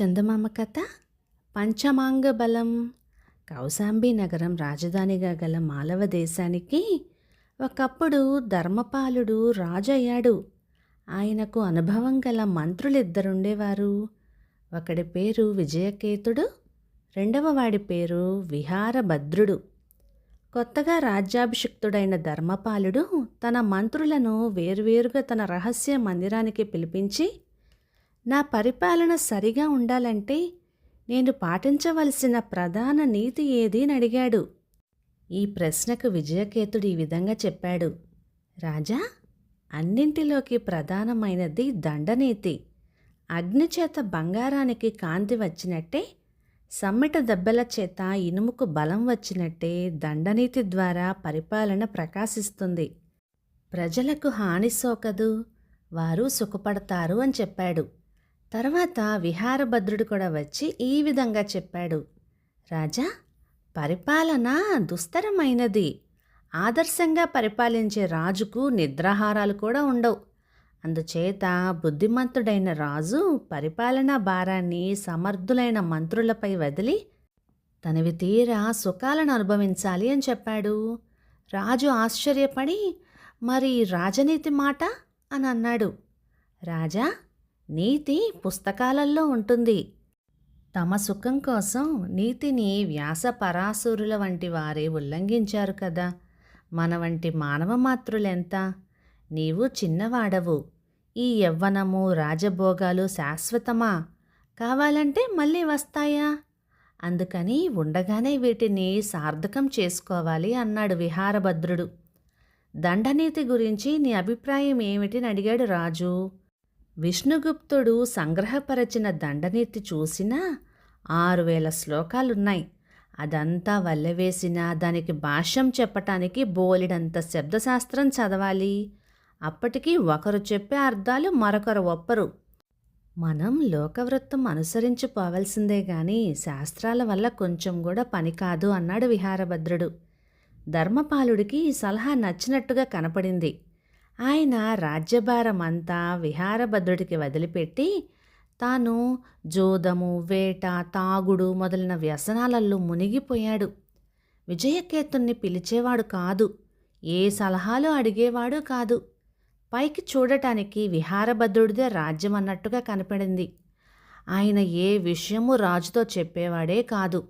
చందమామ కథ పంచమాంగ బలం. కౌశాంబి నగరం రాజధానిగా గల మాలవ దేశానికి ఒకప్పుడు ధర్మపాలుడు రాజు అయ్యాడు. ఆయనకు అనుభవం గల మంత్రులిద్దరుండేవారు. ఒకడి పేరు విజయకేతుడు, రెండవ వాడి పేరు విహారభద్రుడు. కొత్తగా రాజ్యాభిషిక్తుడైన ధర్మపాలుడు తన మంత్రులను వేరువేరుగా తన రహస్య మందిరానికి పిలిపించి, నా పరిపాలన సరిగా ఉండాలంటే నేను పాటించవలసిన ప్రధాన నీతి ఏది అని అడిగాడు. ఈ ప్రశ్నకు విజయకేతుడు ఈ విధంగా చెప్పాడు. రాజా, అన్నింటిలోకి ప్రధానమైనది దండనీతి. అగ్నిచేత బంగారానికి కాంతి వచ్చినట్టే, సమ్మెట దెబ్బల చేత ఇనుముకు బలం వచ్చినట్టే దండనీతి ద్వారా పరిపాలన ప్రకాశిస్తుంది. ప్రజలకు హాని సోకదు, వారు సుఖపడతారు అని చెప్పాడు. తర్వాత విహారభద్రుడు కూడా వచ్చి ఈ విధంగా చెప్పాడు. రాజా, పరిపాలన దుస్తరమైనది. ఆదర్శంగా పరిపాలించే రాజుకు నిద్రాహారాలు కూడా ఉండవు. అందుచేత బుద్ధిమంతుడైన రాజు పరిపాలనా భారాన్ని సమర్థులైన మంత్రులపై వదిలి తనవి తీరా సుఖాలను అనుభవించాలి అని చెప్పాడు. రాజు ఆశ్చర్యపడి, మరి రాజనీతి మాట అని అన్నాడు. రాజా, నీతి పుస్తకాలలో ఉంటుంది. తమ సుఖం కోసం నీతిని వ్యాసపరాశరుల వంటి వారే ఉల్లంఘించారు కదా. మన వంటి మానవ మాతృలెంత? నీవు చిన్నవాడవు. ఈ యవ్వనము రాజభోగాలు శాశ్వతమా? కావాలంటే మళ్ళీ వస్తాయా? అందుకని ఉండగానే వీటిని సార్థకం చేసుకోవాలి అన్నాడు విహారభద్రుడు. దండనీతి గురించి నీ అభిప్రాయం ఏమిటి అని అడిగాడు రాజు. విష్ణుగుప్తుడు సంగ్రహపరచిన దండనీతి చూసినా 6000 శ్లోకాలున్నాయి. అదంతా వల్లెవేసినా దానికి భాష్యం చెప్పటానికి బోలెడంత శబ్దశాస్త్రం చదవాలి. అప్పటికి ఒకరు చెప్పే అర్థాలు మరొకరు ఒప్పరు. మనం లోకవృత్తం అనుసరించిపోవలసిందే గాని శాస్త్రాల వల్ల కొంచెం కూడా పని కాదు అన్నాడు విహారభద్రుడు. ధర్మపాలుడికి ఈ సలహా నచ్చినట్టుగా కనపడింది. ఆయన రాజ్యభారమంతా విహారభద్రుడికి వదిలిపెట్టి తాను జోదము, వేట, తాగుడు మొదలైన వ్యసనాలలో మునిగిపోయాడు. విజయకేతుణ్ణి పిలిచేవాడు కాదు, ఏ సలహాలు అడిగేవాడు కాదు. పైకి చూడటానికి విహారభద్రుడిదే రాజ్యం అన్నట్టుగా కనపడింది. ఆయన ఏ విషయము రాజుతో చెప్పేవాడే కాదు.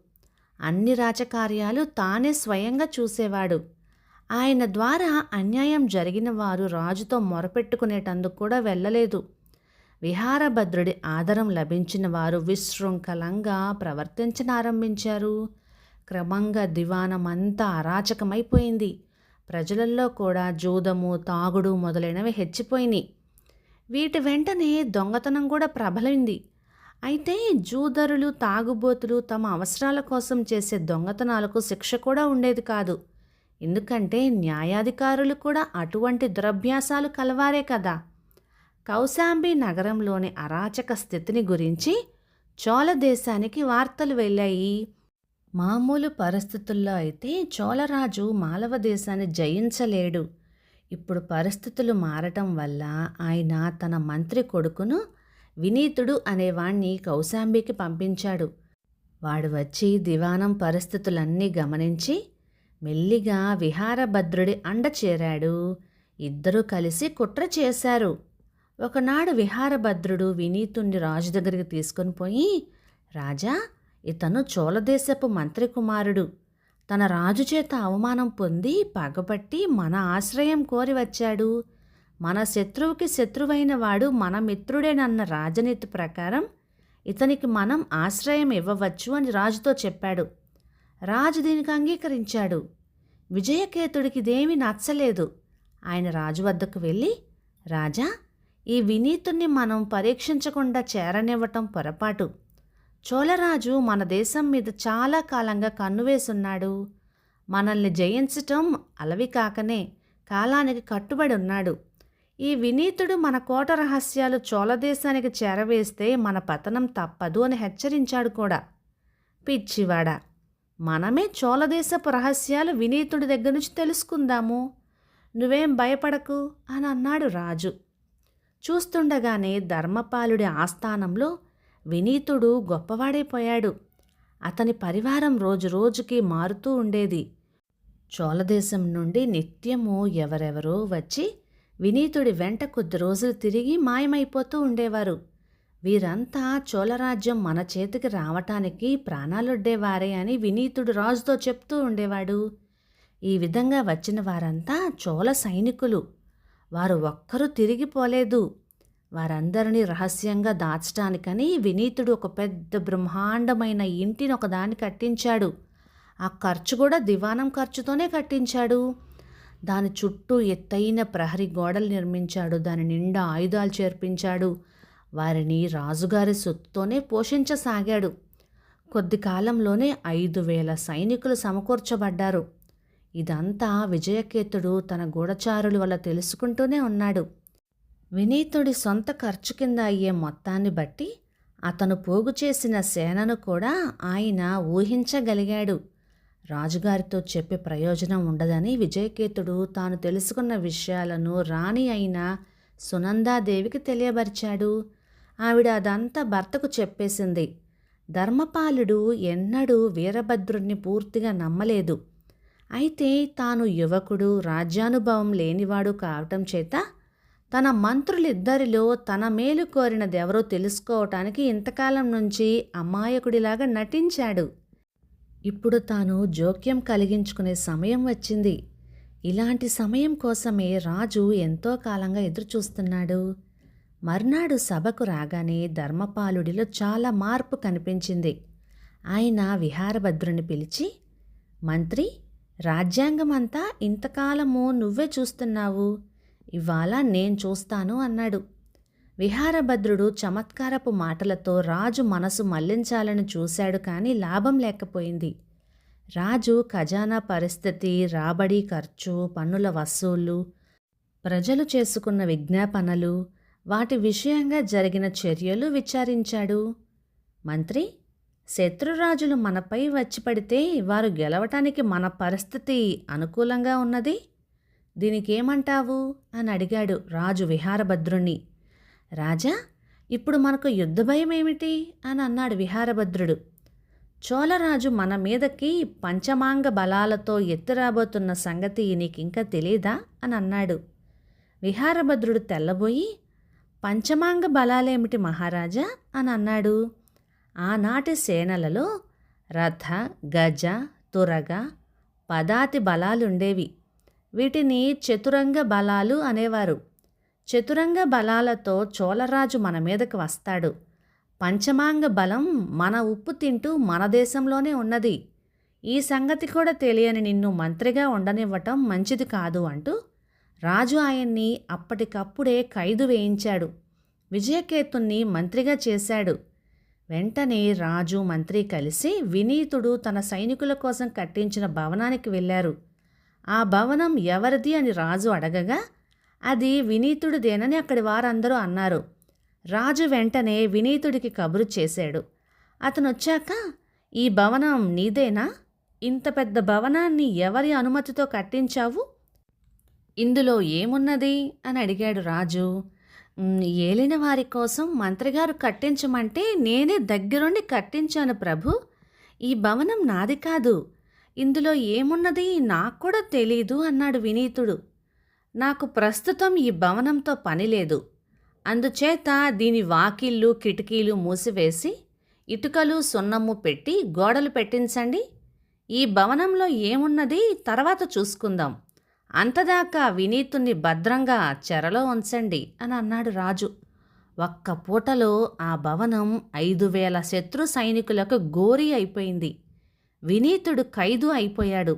అన్ని రాజకార్యాలు తానే స్వయంగా చూసేవాడు. ఆయన ద్వారా అన్యాయం జరిగిన వారు రాజుతో మొరపెట్టుకునేటందుకు కూడా వెళ్ళలేదు. విహారభద్రుడి ఆదరం లభించిన వారు విశృంఖలంగా ప్రవర్తించనారంభించారు. క్రమంగా దివాణమంతా అరాచకమైపోయింది. ప్రజలలో కూడా జూదము, తాగుడు మొదలైనవి హెచ్చిపోయినాయి. వీటి వెంటనే దొంగతనం కూడా ప్రబలింది. అయితే జూదరులు, తాగుబోతులు తమ అవసరాల కోసం చేసే దొంగతనాలకు శిక్ష కూడా ఉండేది కాదు. ఎందుకంటే న్యాయాధికారులు కూడా అటువంటి దురభ్యాసాలు కలవారే కదా. కౌశాంబి నగరంలోని అరాచక స్థితిని గురించి చోళ దేశానికి వార్తలు వెళ్ళాయి. మామూలు పరిస్థితుల్లో అయితే చోళరాజు మాలవ దేశాన్ని జయించలేడు. ఇప్పుడు పరిస్థితులు మారటం వల్ల ఆయన తన మంత్రి కొడుకును వినీతుడు అనేవాణ్ణి కౌశాంబికి పంపించాడు. వాడు వచ్చి దివాణం పరిస్థితులన్నీ గమనించి మెల్లిగా విహారభద్రుడి అండ చేరాడు. ఇద్దరూ కలిసి కుట్ర చేశారు. ఒకనాడు విహారభద్రుడు వినీతుణ్ణి రాజు దగ్గరికి తీసుకొని పోయి, రాజా, ఇతను చోళదేశపు మంత్రి కుమారుడు. తన రాజు చేత అవమానం పొంది పగబట్టి మన ఆశ్రయం కోరి వచ్చాడు. మన శత్రువుకి శత్రువైన వాడు మన మిత్రుడేనన్న రాజనీతి ప్రకారం ఇతనికి మనం ఆశ్రయం ఇవ్వవచ్చు అని రాజుతో చెప్పాడు. రాజు దీనికి అంగీకరించాడు. విజయకేతుడికి ఇదేమీ నచ్చలేదు. ఆయన రాజు వద్దకు వెళ్ళి, రాజా, ఈ వినీతుణ్ణి మనం పరీక్షించకుండా చేరనివ్వటం పొరపాటు. చోళరాజు మన దేశం మీద చాలా కాలంగా కన్నువేసున్నాడు. మనల్ని జయించటం అలవి కాకనే కాలానికి కట్టుబడి ఉన్నాడు. ఈ వినీతుడు మన కోట రహస్యాలు చోళదేశానికి చేరవేస్తే మన పతనం తప్పదు అని హెచ్చరించాడు కూడా. పిచ్చివాడా, మనమే చోళదేశపు రహస్యాలు వినీతుడి దగ్గర నుంచి తెలుసుకుందాము. నువ్వేం భయపడకు అని అన్నాడు రాజు. చూస్తుండగానే ధర్మపాలుడి ఆస్థానంలో వినీతుడు గొప్పవాడైపోయాడు. అతని పరివారం రోజురోజుకి మారుతూ ఉండేది. చోళదేశం నుండి నిత్యము ఎవరెవరో వచ్చి వినీతుడి వెంట కొద్ది రోజులు తిరిగి మాయమైపోతూ ఉండేవారు. వీరంతా చోళరాజ్యం మన చేతికి రావటానికి ప్రాణాలొడ్డేవారే అని వినీతుడు రాజుతో చెప్తూ ఉండేవాడు. ఈ విధంగా వచ్చిన వారంతా చోళ సైనికులు. వారు ఒక్కరూ తిరిగిపోలేదు. వారందరినీ రహస్యంగా దాచటానికని వినీతుడు ఒక పెద్ద బ్రహ్మాండమైన ఇంటిని ఒకదాన్ని కట్టించాడు. ఆ ఖర్చు కూడా దివాణం ఖర్చుతోనే కట్టించాడు. దాని చుట్టూ ఎత్తైన ప్రహరీ గోడలు నిర్మించాడు. దాని నిండా ఆయుధాలు చేర్పించాడు. వారిని రాజుగారి సొత్తుతోనే పోషించసాగాడు. కొద్ది కాలంలోనే 5,000 సైనికులు సమకూర్చబడ్డారు. ఇదంతా విజయకేతుడు తన గూఢచారుల వల్ల తెలుసుకుంటూనే ఉన్నాడు. వినీతుడి సొంత ఖర్చు కింద అయ్యే మొత్తాన్ని బట్టి అతను పోగు చేసిన సేనను కూడా ఆయన ఊహించగలిగాడు. రాజుగారితో చెప్పే ప్రయోజనం ఉండదని విజయకేతుడు తాను తెలుసుకున్న విషయాలను రాణి అయిన సునందాదేవికి తెలియబరిచాడు. ఆవిడ అదంతా భర్తకు చెప్పేసింది. ధర్మపాలుడు ఎన్నడూ వీరభద్రుణ్ణి పూర్తిగా నమ్మలేదు. అయితే తాను యువకుడు, రాజ్యానుభవం లేనివాడు కావటం చేత తన మంత్రులిద్దరిలో తన మేలు కోరినదెవరో తెలుసుకోవటానికి ఇంతకాలం నుంచి అమాయకుడిలాగా నటించాడు. ఇప్పుడు తాను జోక్యం కలిగించుకునే సమయం వచ్చింది. ఇలాంటి సమయం కోసమే రాజు ఎంతో కాలంగా ఎదురుచూస్తున్నాడు. మర్నాడు సభకు రాగానే ధర్మపాలుడిలో చాలా మార్పు కనిపించింది. ఆయన విహారభద్రుని పిలిచి, మంత్రి, రాజ్యాంగమంతా ఇంతకాలము నువ్వే చూస్తున్నావు, ఇవాళ నేను చూస్తాను అన్నాడు. విహారభద్రుడు చమత్కారపు మాటలతో రాజు మనసు మళ్లించాలని చూశాడు, కానీ లాభం లేకపోయింది. రాజు ఖజానా పరిస్థితి, రాబడి ఖర్చు, పన్నుల వసూలు, ప్రజలు చేసుకున్న విజ్ఞాపనలు, వాటి విషయంగా జరిగిన చర్యలు విచారించాడు. మంత్రి, శత్రురాజులు మనపై వచ్చి పడితే వారు గెలవటానికి మన పరిస్థితి అనుకూలంగా ఉన్నది, దీనికేమంటావు అని అడిగాడు రాజు విహారభద్రుణ్ణి. రాజా, ఇప్పుడు మనకు యుద్ధ భయం ఏమిటి అని అన్నాడు విహారభద్రుడు. చోళరాజు మన మీదకి పంచమాంగ బలాలతో ఎత్తిరాబోతున్న సంగతి నీకింకా తెలీదా అని అన్నాడు. విహారభద్రుడు తెల్లబోయి, పంచమాంగ బలాలేమిటి మహారాజా అని అన్నాడు. ఆనాటి సేనలలో రథ, గజ, తురగ, పదాతి బలాలుండేవి. వీటిని చతురంగ బలాలు అనేవారు. చతురంగ బలాలతో చోళరాజు మన మీదకి వస్తాడు. పంచమాంగ బలం మన ఉప్పు తింటూ మన దేశంలోనే ఉన్నది. ఈ సంగతి కూడా తెలియని నిన్ను మంత్రిగా ఉండనివ్వటం మంచిది కాదు అంటూ రాజు ఆయన్ని అప్పటికప్పుడే ఖైదు వేయించాడు. విజయకేతుణ్ణి మంత్రిగా చేశాడు. వెంటనే రాజు, మంత్రి కలిసి వినీతుడు తన సైనికుల కోసం కట్టించిన భవనానికి వెళ్ళారు. ఆ భవనం ఎవరిది అని రాజు అడగగా అది వినీతుడిదేనని అక్కడి వారందరూ అన్నారు. రాజు వెంటనే వినీతుడికి కబురు చేశాడు. అతను వచ్చాక, ఈ భవనం నీదేనా? ఇంత పెద్ద భవనాన్ని ఎవరి అనుమతితో కట్టించావు? ఇందులో ఏమున్నది అని అడిగాడు రాజు. ఏలిన వారి కోసం మంత్రిగారు కట్టించమంటే నేనే దగ్గరుండి కట్టించాను ప్రభు. ఈ భవనం నాది కాదు. ఇందులో ఏమున్నది నాకు కూడా తెలీదు అన్నాడు వినీతుడు. నాకు ప్రస్తుతం ఈ భవనంతో పని లేదు. అందుచేత దీని వాకిళ్ళు, కిటికీలు మూసివేసి ఇటుకలు, సున్నము పెట్టి గోడలు పెట్టించండి. ఈ భవనంలో ఏమున్నది తర్వాత చూసుకుందాం. అంతదాకా వినీతుణ్ణి భద్రంగా చెరలో ఉంచండి అని అన్నాడు రాజు. ఒక్క పూటలో ఆ భవనం 5,000 శత్రు సైనికులకు గోరీ అయిపోయింది. వినీతుడు ఖైదు అయిపోయాడు.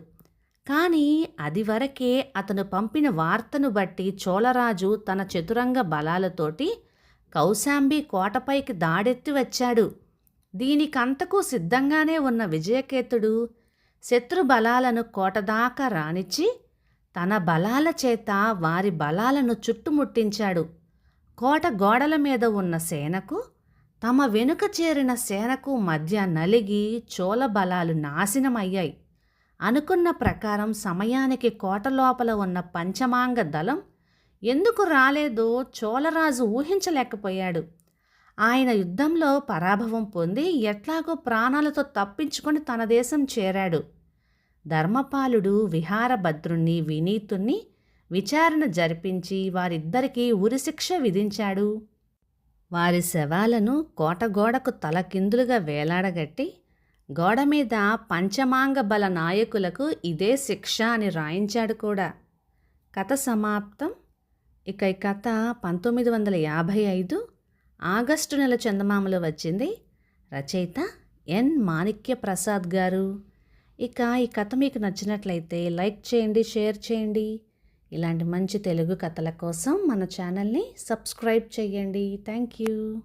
కానీ అది వరకే అతను పంపిన వార్తను బట్టి చోళరాజు తన చతురంగ బలాలతోటి కౌశాంబి కోటపైకి దాడెత్తి వచ్చాడు. దీనికంతకు సిద్ధంగానే ఉన్న విజయకేతుడు శత్రు బలాలను కోటదాకా రానిచ్చి తన బలాల చేత వారి బలాలను చుట్టుముట్టించాడు. కోట గోడల మీద ఉన్న సేనకు, తమ వెనుక చేరిన సేనకు మధ్య నలిగి చోళ బలాలు నాశనమయ్యాయి. అనుకున్న ప్రకారం సమయానికి కోట లోపల ఉన్న పంచమాంగ దళం ఎందుకు రాలేదో చోళరాజు ఊహించలేకపోయాడు. ఆయన యుద్ధంలో పరాభవం పొంది ఎట్లాగో ప్రాణాలతో తప్పించుకొని తన దేశం చేరాడు. ధర్మపాలుడు విహారభద్రుణ్ణి వినీతుణ్ణి విచారణ జరిపించి వారిద్దరికీ ఉరిశిక్ష విధించాడు. వారి శవాలను కోటగోడకు తలకిందులుగా వేలాడగట్టి గోడమీద పంచమాంగ బల నాయకులకు ఇదే శిక్ష అని రాయించాడు కూడా. కథ సమాప్తం. ఇక ఈ కథ 1955 ఆగస్టు నెల చందమామలో వచ్చింది. రచయిత ఎన్ మాణిక్య ప్రసాద్ గారు. ఇక ఈ కథ మీకు నచ్చినట్లయితే లైక్ చేయండి, షేర్ చేయండి. ఇలాంటి మంచి తెలుగు కథల కోసం మన ఛానల్ని సబ్స్క్రైబ్ చేయండి. Thank you.